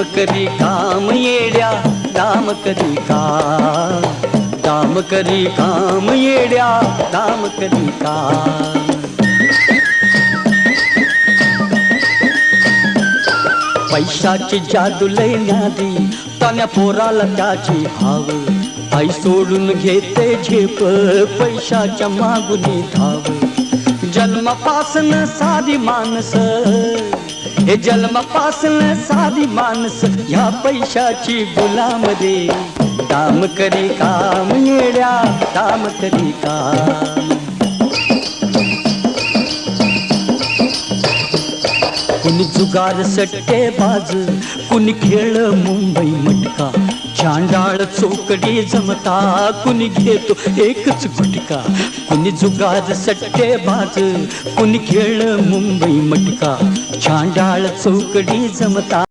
दाम करी काम येड्या, दाम करी काम, दाम करी काम येड्या, दाम करी काम. पैशाची जादू लय न्यादी, तान्या पोराला त्याची भाव. आई सोडून घेते झेप, पैशाच्या मागुनी धाव. जन्मापासन साधी माणस, हे जन्मापासन साधी माणस ह्या पैशाची गुलाम रे. दाम करी काम येड्या, दाम करी काम. कुणी जुगार सट्टे बाज, कुणी खेळ मुंबई मटका. चांडाळ चौकडी जमता, कुणी घेतो एकच गुटका. कुणी जुगार सट्टे बाज, कुणी खेळ मुंबई मटका. चांडाळ चौकडी जमता.